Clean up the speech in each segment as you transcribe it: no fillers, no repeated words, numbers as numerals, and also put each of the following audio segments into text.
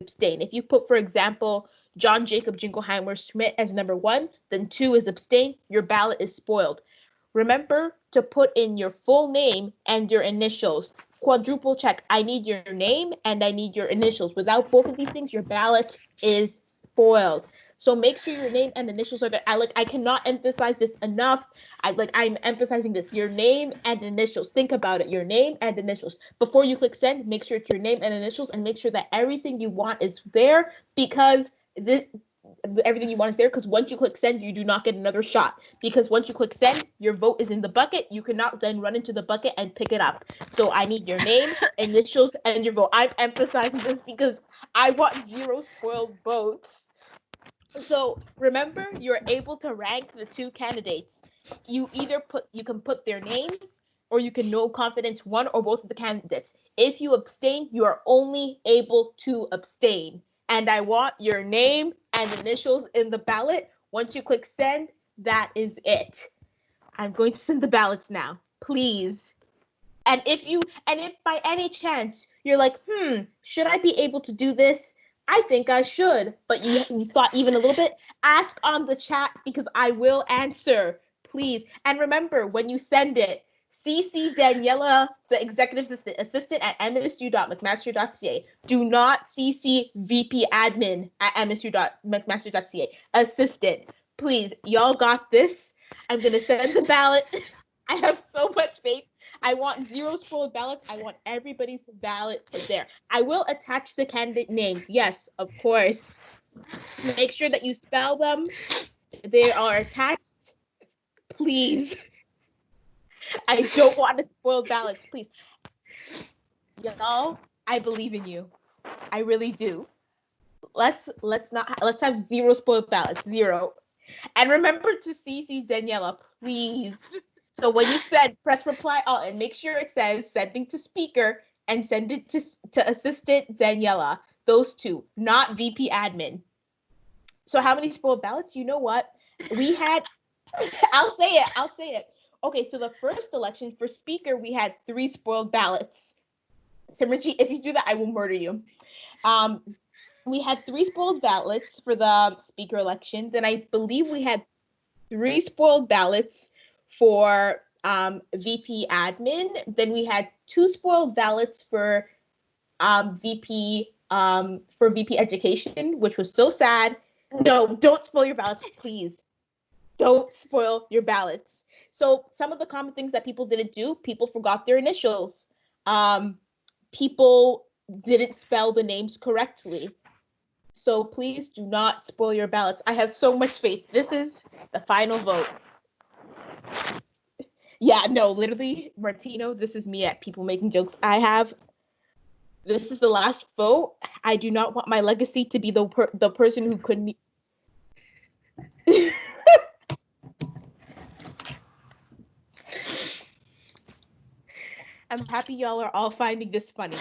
abstain. If you put, for example, John Jacob Jingleheimer Schmidt as number 1, then 2 is abstain, your ballot is spoiled. Remember to put in your full name and your initials. Quadruple check. I need your name and I need your initials. Without both of these things, your ballot is spoiled. So make sure your name and initials are there. I cannot emphasize this enough. I'm emphasizing this. Your name and initials. Think about it. Your name and initials. Before you click send, make sure it's your name and initials, and make sure that everything you want is there, because everything you want is there, because once you click send, you do not get another shot, because once you click send, your vote is in the bucket. You cannot then run into the bucket and pick it up. So I need your name, initials, and your vote. I'm emphasizing this because I want 0 spoiled votes. So remember, you're able to rank the 2 candidates. You can put their names, or you can no confidence one or both of the candidates. If you abstain, you are only able to abstain. And I want your name and initials in the ballot. Once you click send, that is it. I'm going to send the ballots now, please. And if by any chance you're like, should I be able to do this? I think I should, but you thought even a little bit, ask on the chat, because I will answer, please. And remember, when you send it, CC Daniela, the executive assistant at msu.mcmaster.ca. Do not CC VP admin at msu.mcmaster.ca. Assistant, please, y'all got this. I'm going to send the ballot. I have so much faith. I want 0 spoiled ballots. I want everybody's ballot there. I will attach the candidate names. Yes, of course. Make sure that you spell them. They are attached. Please. I don't want to spoil ballots, please. Y'all, I believe in you. I really do. Let's have 0 spoiled ballots. 0. And remember to CC Daniela, please. So when you send, press reply all and make sure it says sending to speaker and send it to assistant Daniela. Those 2, not VP admin. So how many spoiled ballots? You know what? We had, I'll say it. Okay, so the first election for speaker, we had 3 spoiled ballots. Simranji, if you do that, I will murder you. We had 3 spoiled ballots for the speaker election. Then I believe we had 3 spoiled ballots for VP admin. Then we had 2 spoiled ballots for VP education, which was so sad. No, don't spoil your ballots, please. Don't spoil your ballots. So some of the common things that people didn't do, people forgot their initials. People didn't spell the names correctly. So please do not spoil your ballots. I have so much faith. This is the final vote. Yeah, no, literally, Martino, this is me at People Making Jokes. This is the last vote. I do not want my legacy to be the person who couldn't. I'm happy y'all are all finding this funny.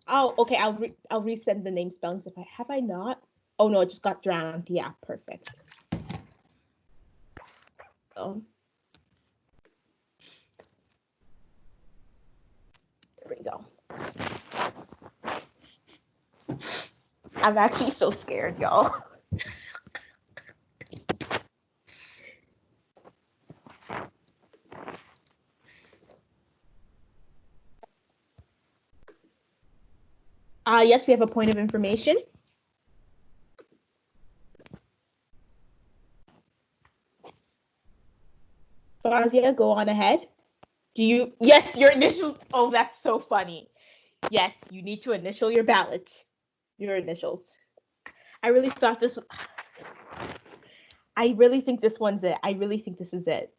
Oh, okay. I'll resend the name spellings if have I not. Oh no, it just got drowned. Yeah, perfect. So there we go. I'm actually so scared, y'all. Yes, we have a point of information. Fazia, go on ahead. Yes, your initials. Oh, that's so funny. Yes, you need to initial your ballot. Your initials. I really thought this was. I really think this one's it. I really think this is it.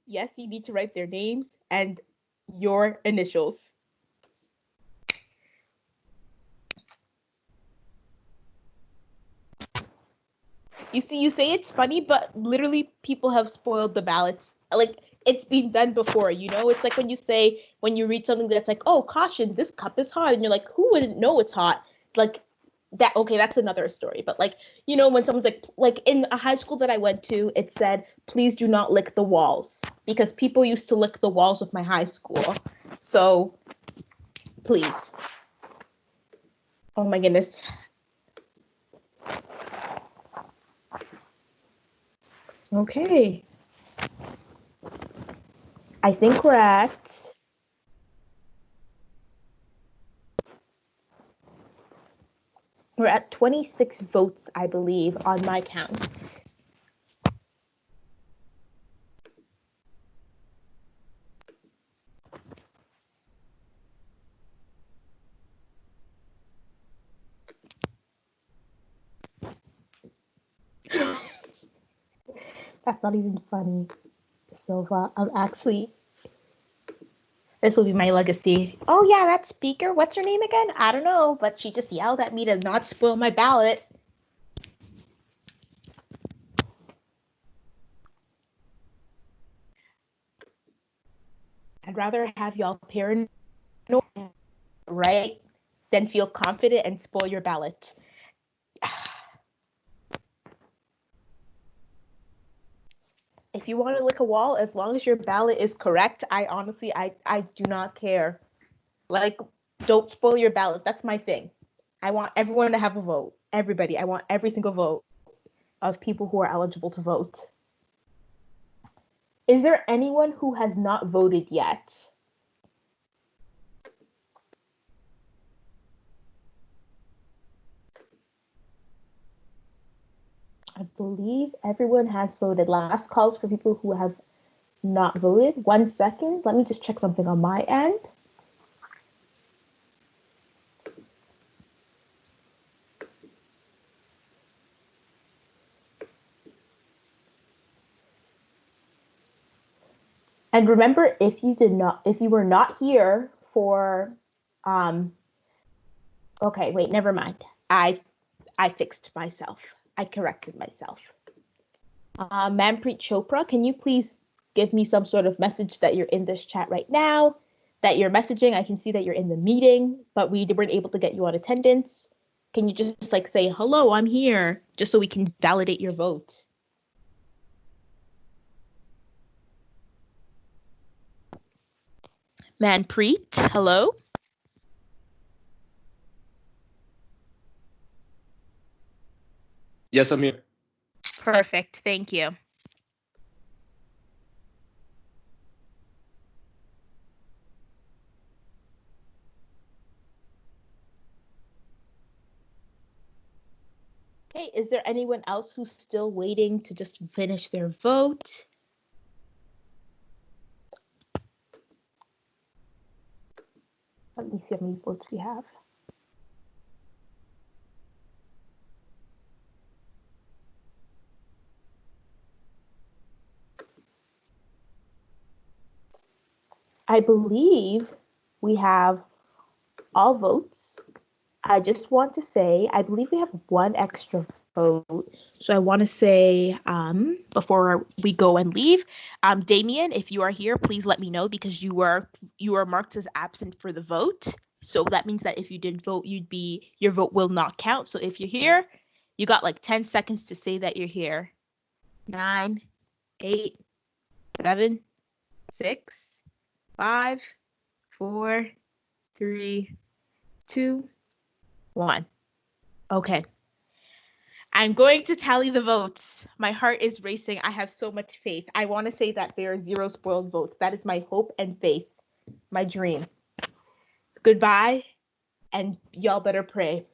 Yes, you need to write their names and your initials. You see, you say it's funny, but literally people have spoiled the ballots. Like, it's been done before, you know? It's like when you read something that's like, oh, caution, this cup is hot. And you're like, who wouldn't know it's hot? Like, that's another story. But like, when someone's like in a high school that I went to, it said, please do not lick the walls, because people used to lick the walls of my high school. So please. Oh my goodness. Okay. I think we're at 26 votes, I believe, on my count. That's not even funny, Silva. This will be my legacy. Oh yeah, that speaker, what's her name again? I don't know, but she just yelled at me to not spoil my ballot. I'd rather have y'all paranoid, right, than feel confident and spoil your ballot. If you want to lick a wall, as long as your ballot is correct, I do not care. Like, don't spoil your ballot. That's my thing. I want everyone to have a vote. Everybody. I want every single vote of people who are eligible to vote. Is there anyone who has not voted yet? I believe everyone has voted. Last calls for people who have not voted. 1 second. Let me just check something on my end. And remember, if you were not here for, okay, wait, never mind. I fixed myself. I corrected myself. Manpreet Chopra, can you please give me some sort of message that you're in this chat right now, that you're messaging? I can see that you're in the meeting, but we weren't able to get you on attendance. Can you just like say, hello, I'm here, just so we can validate your vote? Manpreet, hello? Yes, I'm here. Perfect, thank you. Okay, is there anyone else who's still waiting to just finish their vote? Let me see how many votes we have. I believe we have all votes. I just want to say, I believe we have one extra vote. So I want to say, before we go and leave, Damien, if you are here, please let me know, because you were marked as absent for the vote. So that means that if you didn't vote, your vote will not count. So if you're here, you got like 10 seconds to say that you're here. 9, 8, 7, 6, 5, 4, 3, 2, 1. Okay. I'm going to tally the votes. My heart is racing. I have so much faith. I want to say that there are 0 spoiled votes. That is my hope and faith, my dream. Goodbye, and y'all better pray.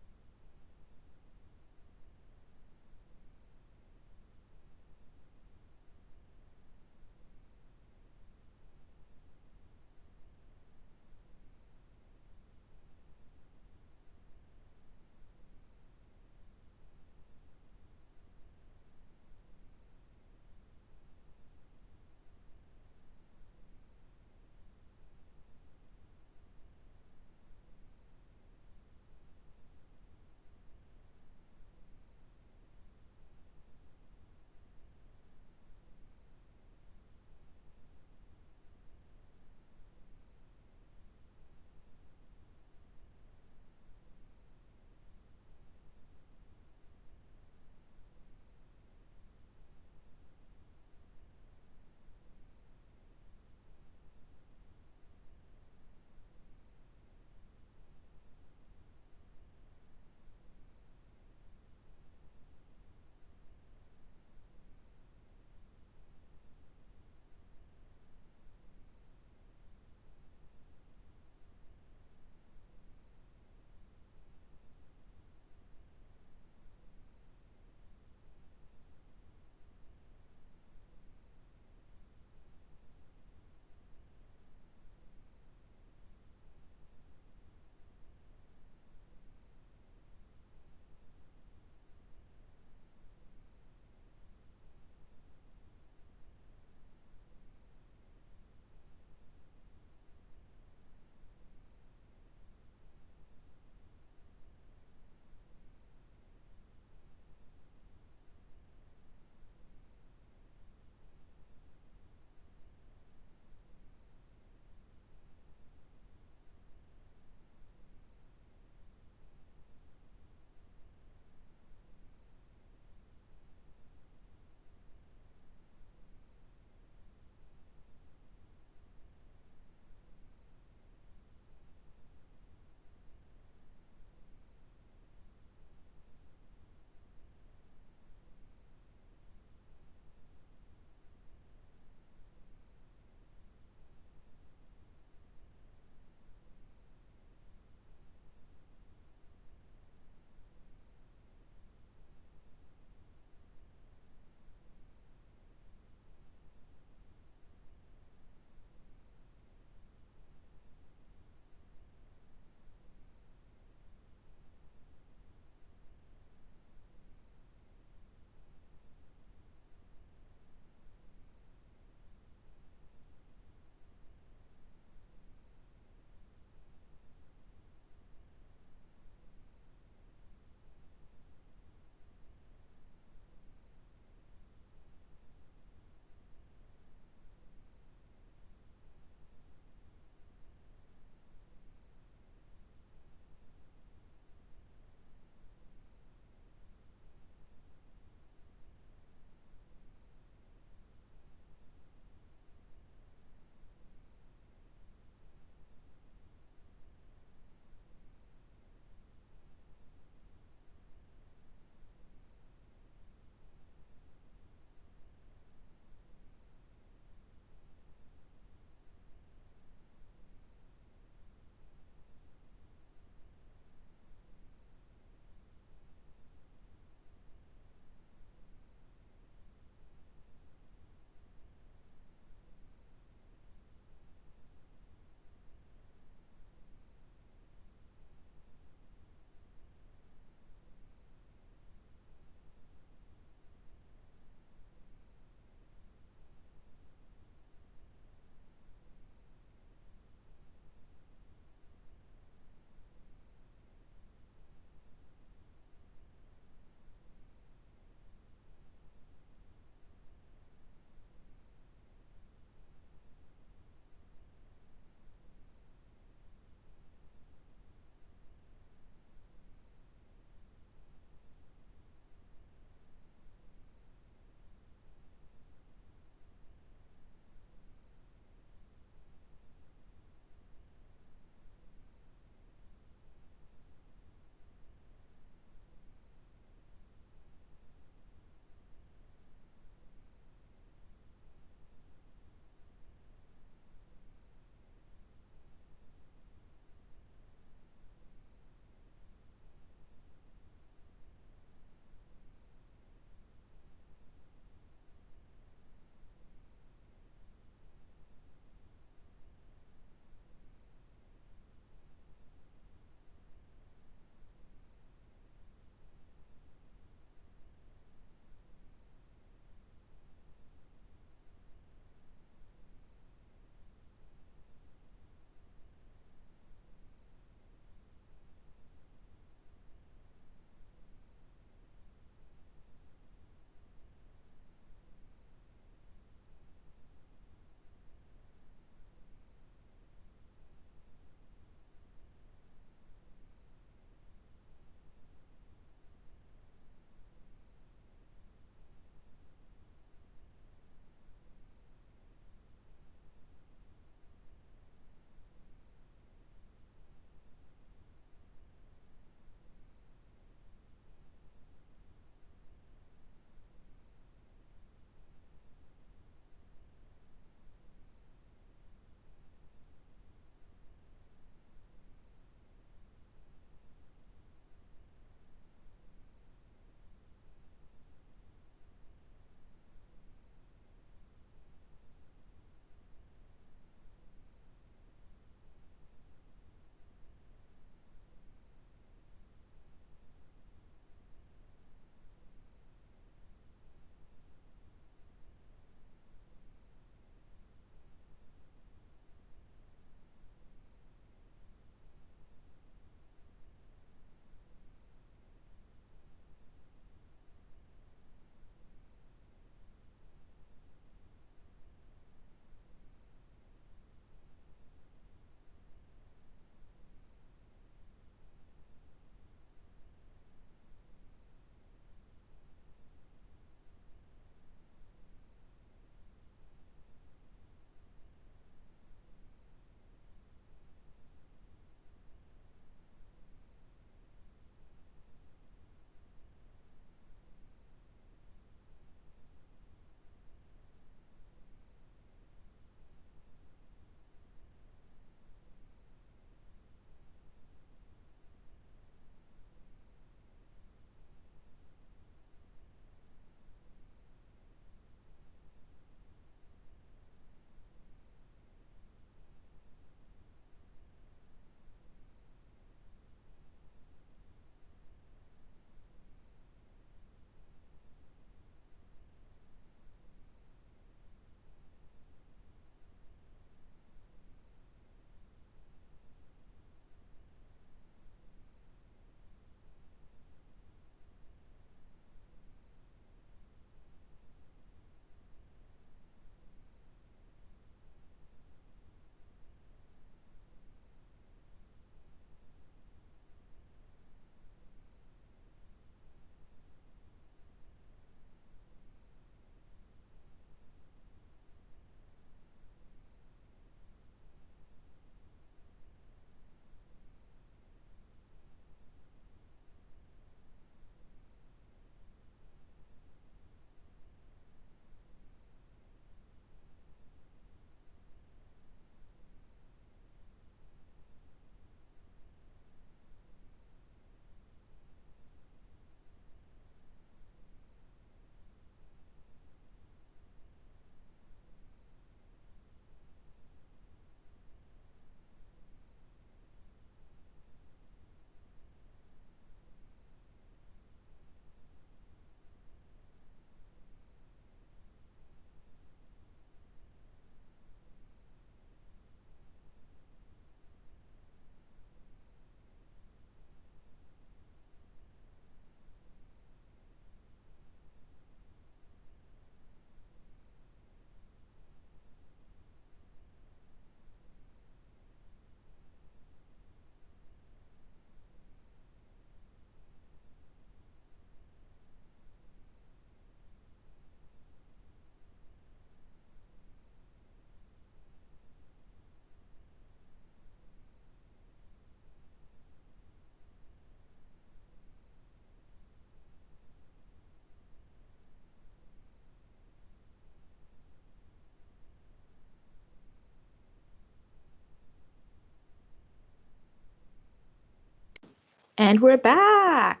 And we're back.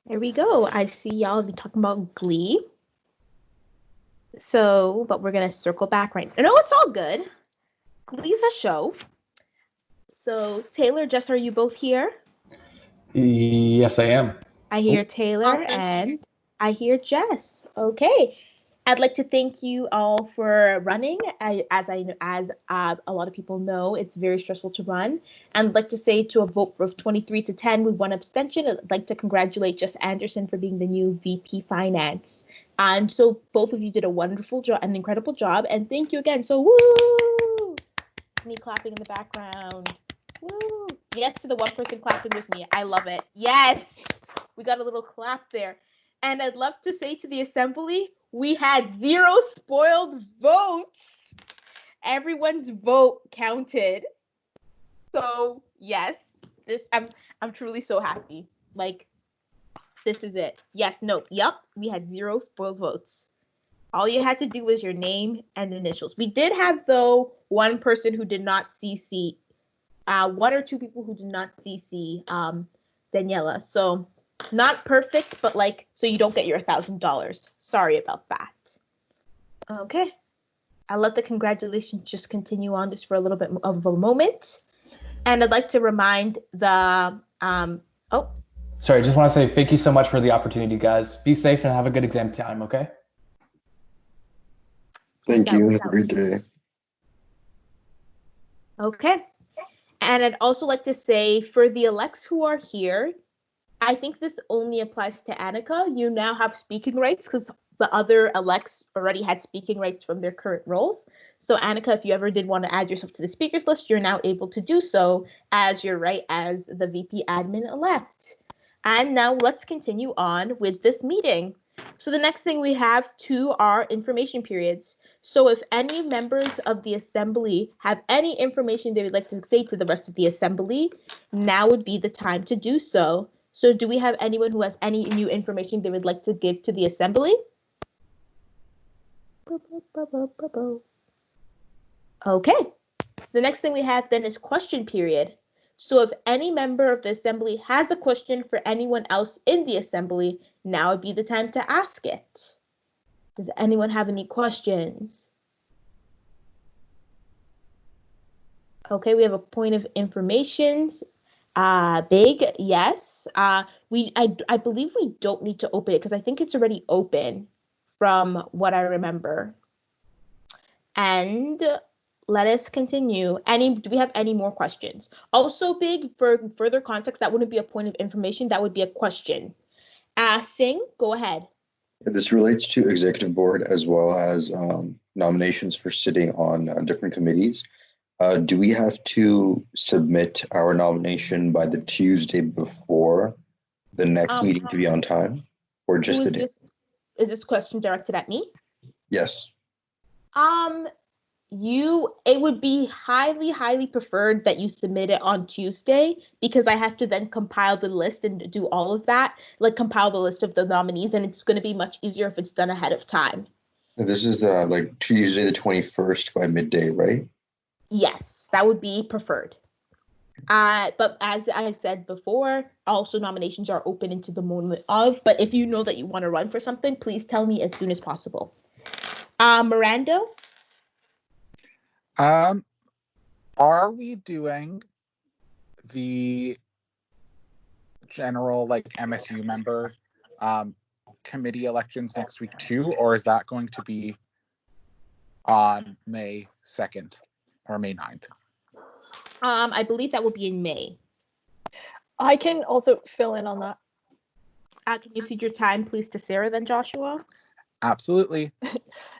There we go. I see y'all be talking about Glee. So, but we're going to circle back right now. No, it's all good. Glee's a show. So, Taylor, Jess, are you both here? Yes, I am. I hear Taylor and I hear Jess. Okay. I'd like to thank you all for running. As a lot of people know, it's very stressful to run. And I'd like to say to a vote of 23 to 10 with one abstention, I'd like to congratulate Jess Anderson for being the new VP Finance. And so both of you did a wonderful job, an incredible job. And thank you again. So woo! Me clapping in the background. Woo! Yes to the one person clapping with me. I love it. Yes! We got a little clap there. And I'd love to say to the assembly, we had 0 spoiled votes. Everyone's vote counted. So yes, I'm truly so happy. Like, this is it. Yes, no, yep, we had 0 spoiled votes. All you had to do was your name and initials. We did have, though, one person who did not CC, 1 or 2 people who did not CC Daniela. So not perfect, but like, so you don't get your $1,000. Sorry about that. Okay. I'll let the congratulations just continue on just for a little bit of a moment. And I'd like to remind the, Sorry, I just want to say thank you so much for the opportunity, guys. Be safe and have a good exam time, okay? Thank you. Have a great day. Okay. And I'd also like to say for the elects who are here, I think this only applies to Annika. You now have speaking rights because the other elects already had speaking rights from their current roles. So Annika, if you ever did want to add yourself to the speakers list, you're now able to do so as your right as the VP admin elect. And now let's continue on with this meeting. So the next thing we have 2 are information periods. So if any members of the assembly have any information they would like to say to the rest of the assembly, now would be the time to do so. So do we have anyone who has any new information they would like to give to the assembly? Okay. The next thing we have then is question period. So if any member of the assembly has a question for anyone else in the assembly, now would be the time to ask it. Does anyone have any questions? Okay, we have a point of information. Big, yes. I believe we don't need to open it because I think it's already open from what I remember. And let us continue. Do we have any more questions? Also, Big, for further context, that wouldn't be a point of information, that would be a question. Singh, go ahead. This relates to executive board as well as nominations for sitting on different committees. Do we have to submit our nomination by the Tuesday before the next meeting to be on time, or just the day? Is this question directed at me? Yes. It would be highly preferred that you submit it on Tuesday because I have to then compile the list and do all of that, like compile the list of the nominees, and it's going to be much easier if it's done ahead of time. This is like Tuesday the 21st by midday, right? Yes, that would be preferred. But as I said before, also nominations are open into the moment of, but if you know that you want to run for something, please tell me as soon as possible. Miranda? Are we doing the general like MSU member committee elections next week too, or is that going to be on May 2nd or May 9th? I believe that will be in May. I can also fill in on that. Can you cede your time, please, to Sarah then, Joshua? Absolutely.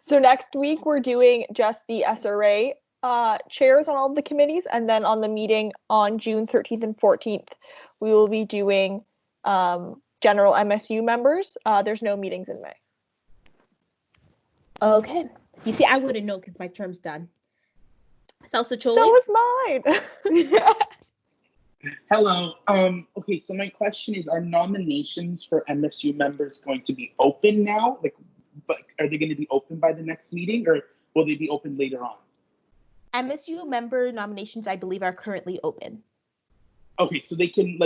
So next week we're doing just the SRA chairs on all of the committees, and then on the meeting on June 13th and 14th, we will be doing general MSU members. There's no meetings in May. Okay. You see, I wouldn't know because my term's done. Salsa Chole? So is mine. Hello. Okay, so my question is, are nominations for MSU members going to be open now? Like, but are they going to be open by the next meeting, or will they be open later on? MSU member nominations, I believe, are currently open. Okay, so they can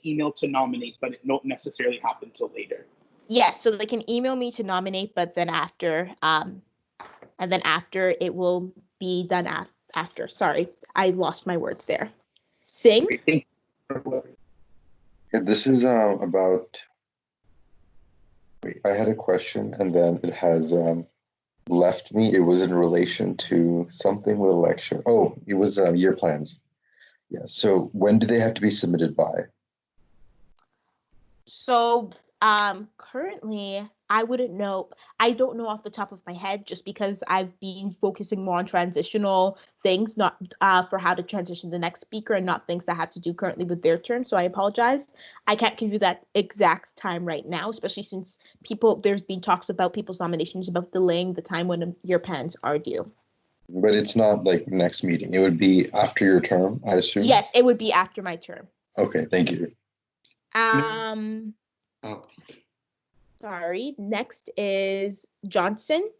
email to nominate, but it don't necessarily happen till later. Yes, so they can email me to nominate, but then after it will be done after. Sorry, I lost my words there. Sing. Okay, thank you. Yeah, this is about. Wait, I had a question and then it has left me. It was in relation to something with election. Oh, it was year plans. Yeah. So when do they have to be submitted by? So currently I wouldn't know. I don't know off the top of my head just because I've been focusing more on transitional things, not for how to transition the next speaker and not things that have to do currently with their turn. So I apologize. I can't give you that exact time right now, especially since there's been talks about people's nominations about delaying the time when your plans are due. But it's not like next meeting. It would be after your term, I assume. Yes, it would be after my term. Okay, thank you. Oh, Sorry. Next is Johnson.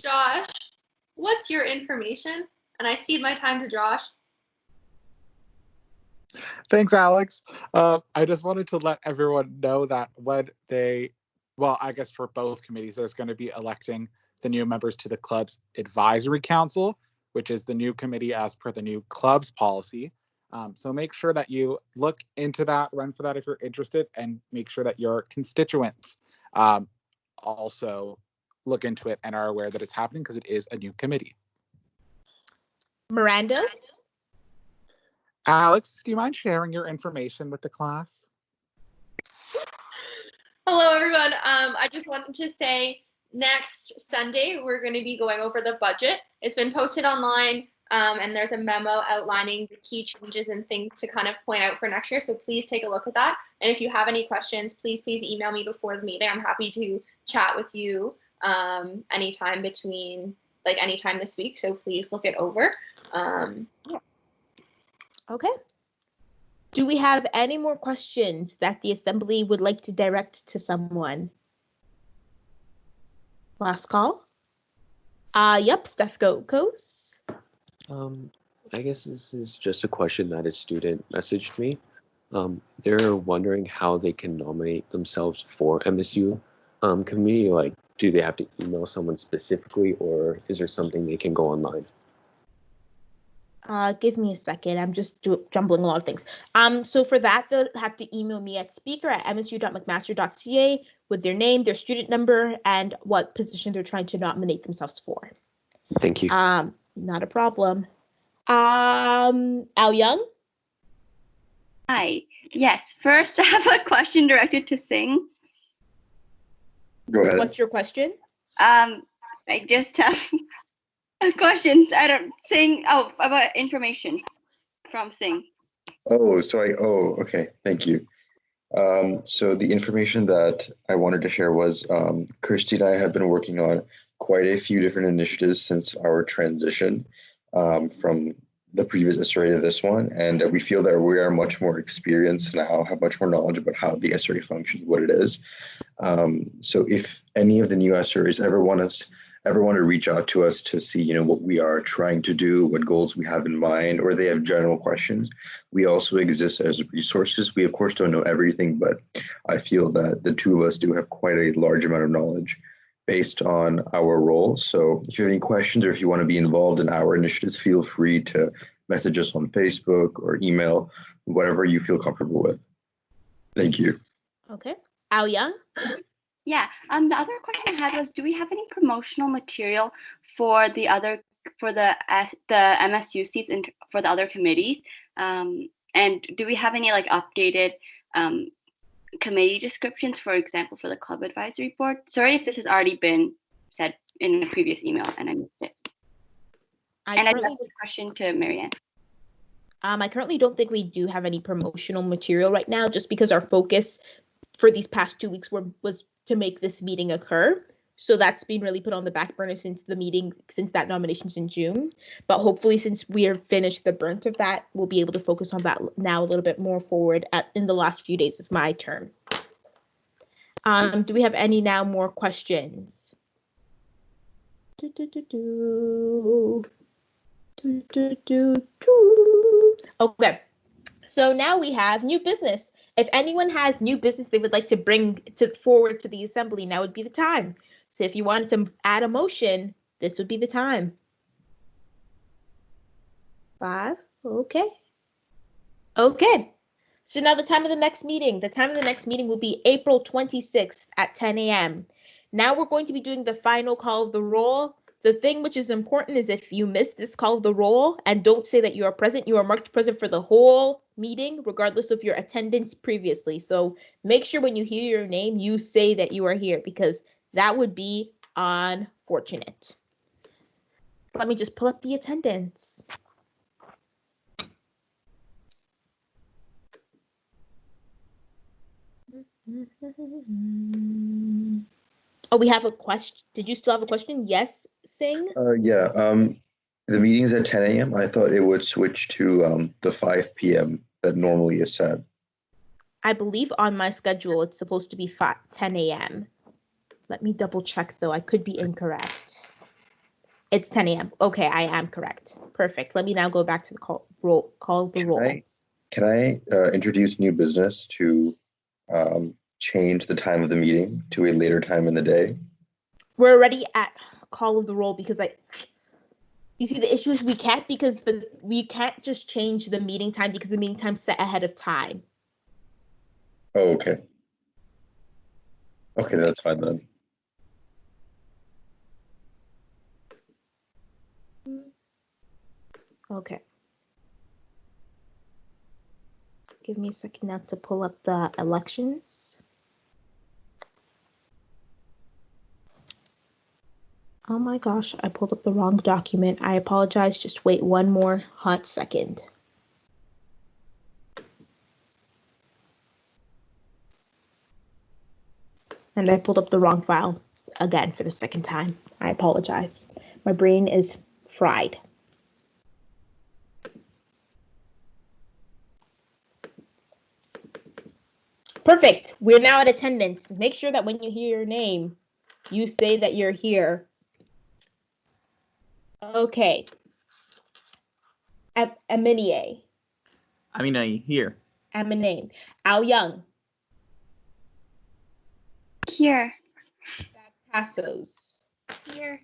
Josh, what's your information? And I cede my time to Josh. Thanks, Alex. I just wanted to let everyone know that I guess for both committees, there's going to be electing the new members to the club's advisory council, which is the new committee as per the new club's policy. So make sure that you look into that, run for that if you're interested, and make sure that your constituents also look into it and are aware that it's happening because it is a new committee. Miranda. Alex, do you mind sharing your information with the class? Hello, everyone. I just wanted to say next Sunday, we're going to be going over the budget. It's been posted online. And there's a memo outlining the key changes and things to kind of point out for next year. So please take a look at that. And if you have any questions, please email me before the meeting. I'm happy to chat with you anytime this week. So please look it over. Okay. Do we have any more questions that the assembly would like to direct to someone? Last call. Yep, Steph goes. I guess this is just a question that a student messaged me. They're wondering how they can nominate themselves for MSU committee. Like, do they have to email someone specifically, or is there something they can go online? Give me a second. I'm just jumbling a lot of things. So for that, they'll have to email me at speaker@msu.mcmaster.ca with their name, their student number, and what position they're trying to nominate themselves for. Thank you. Not a problem. Al Young? Hi. Yes. First, I have a question directed to Singh. Go ahead. What's your question? I just have questions. About information from Singh. Okay. Thank you. So the information that I wanted to share was Kirsty and I have been working on quite a few different initiatives since our transition from the previous SRA to this one, and we feel that we are much more experienced now, have much more knowledge about how the SRA functions, what it is. So if any of the new SRAs ever want to reach out to us to see, what we are trying to do, what goals we have in mind, or they have general questions, we also exist as resources. We of course don't know everything, but I feel that the two of us do have quite a large amount of knowledge based on our roles. So if you have any questions or if you want to be involved in our initiatives, feel free to message us on Facebook or email, whatever you feel comfortable with. Thank you. Okay. Al Young? Yeah. The other question I had was, do we have any promotional material for the MSU seats and for the other committees? And do we have any updated committee descriptions, for example, for the club advisory board? Sorry if this has already been said in a previous email and I missed it. I have a question to Marianne. I currently don't think we do have any promotional material right now, just because our focus for these past 2 weeks was to make this meeting occur. So that's been really put on the back burner since that nomination's in June. But hopefully, since we are finished the brunt of that, we'll be able to focus on that now a little bit more forward in the last few days of my term. Do we have any more questions? Okay. So now we have new business. If anyone has new business they would like to bring forward to the assembly, now would be the time. So if you wanted to add a motion, this would be the time. 5. Okay. Okay. So now the time of the next meeting. The time of the next meeting will be April 26th at 10 a.m. Now we're going to be doing the final call of the roll. The thing which is important is if you miss this call of the roll and don't say that you are present, you are marked present for the whole meeting, regardless of your attendance previously. So make sure when you hear your name, you say that you are here, because that would be unfortunate. Let me just pull up the attendance. Oh, we have a question. Did you still have a question? Yes, Singh? Yeah, the meeting's at 10 a.m. I thought it would switch to the 5 p.m. that normally is set. I believe on my schedule it's supposed to be 10 a.m. Let me double check though. I could be incorrect. It's 10 a.m. Okay, I am correct. Perfect. Let me now go back to the call the roll. Can I introduce new business to change the time of the meeting to a later time in the day? We're already at call of the roll because you see the issue is we can't just change the meeting time because the meeting time's set ahead of time. Oh, okay. Okay, that's fine then. Okay. Give me a second now to pull up the elections. Oh my gosh, I pulled up the wrong document. I apologize. Just wait one more hot second. And I pulled up the wrong file again for the second time. I apologize. My brain is fried. Perfect. We're now at attendance. Make sure that when you hear your name, you say that you're here. Okay. Aminie. Aminie, here. Aminie. Ao Young. Here. Tassos. Here.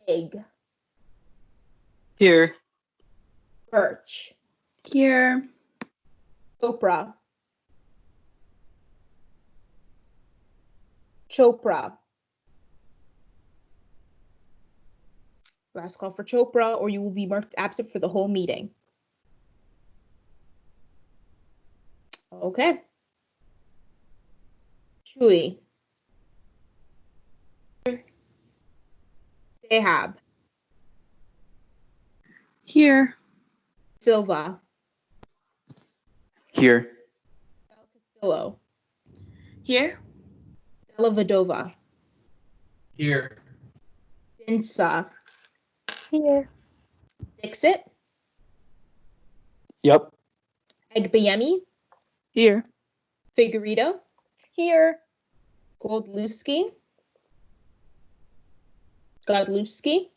Big. Here. Birch. Here. Chopra. Chopra. Last call for Chopra, or you will be marked absent for the whole meeting. Okay. Chui. Dehab. Here. Silva. Here. Castillo. Here. Delavadova. Here. Dinsa. Here. Dixit. Yep. Egbayemi. Here. Figueredo. Here. Godlewski. Godlewski.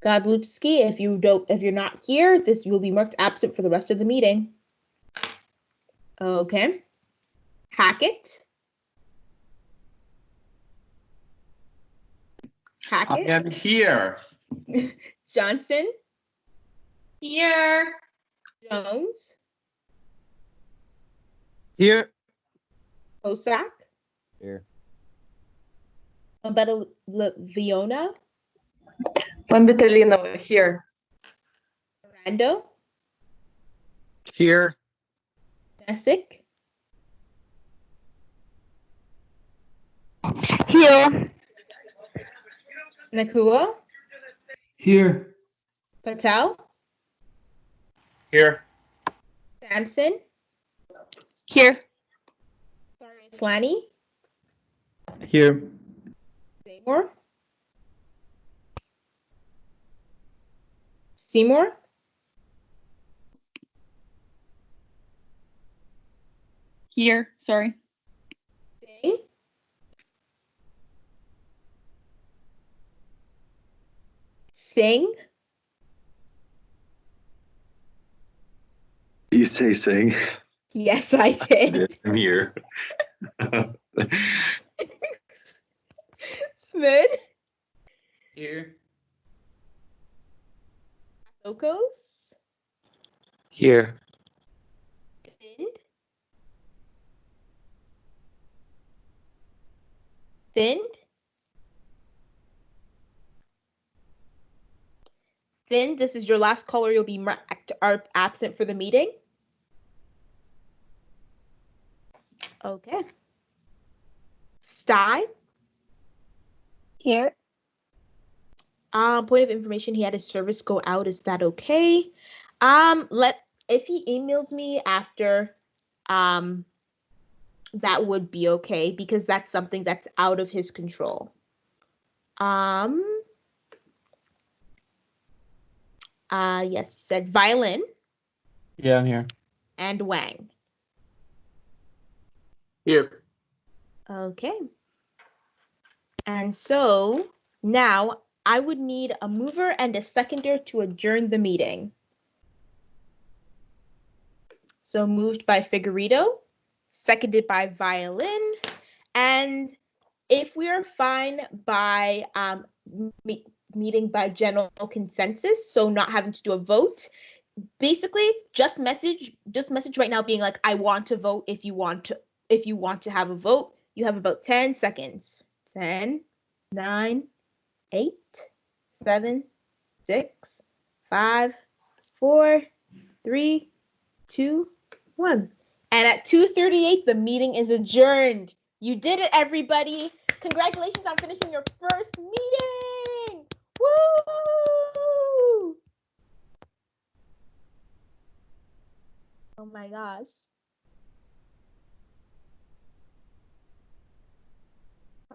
Godlewski, if you're not here, this will be marked absent for the rest of the meeting. Okay. Hackett. I am here. Johnson. Here. Jones. Here. Osak. Here. Viona. Wembitelino, here. Rando. Here. Messick. Here. Nakua. Here. Patel. Here. Sampson. Here. Slani. Here. Seymour. Seymour. Here. Sorry. Day. Sing. Do you say sing? Yes, I did. I'm here. Smid. Here. Okos. Here. Thind. Thind. Thind, this is your last caller. You'll be marked are absent for the meeting. Okay. Sty. Here. Point of information, he had his service go out. Is that okay? If he emails me after, that would be okay because that's something that's out of his control. Yes, he said violin. Yeah, I'm here. And Wang. Here. Okay. And so now I would need a mover and a seconder to adjourn the meeting. So moved by Figueredo, seconded by Violin, and if we are fine by meeting by general consensus, so not having to do a vote, basically just message right now being like, I want to vote. If you want to have a vote, you have about 10 seconds. 10, 9, 8, 7, 6, 5, 4, 3, 2, 1. And at 2:38, the meeting is adjourned. You did it, everybody. Congratulations on finishing your first meeting. Woo! Oh my gosh.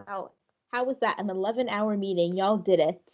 Wow. How was that? An 11-hour meeting. Y'all did it.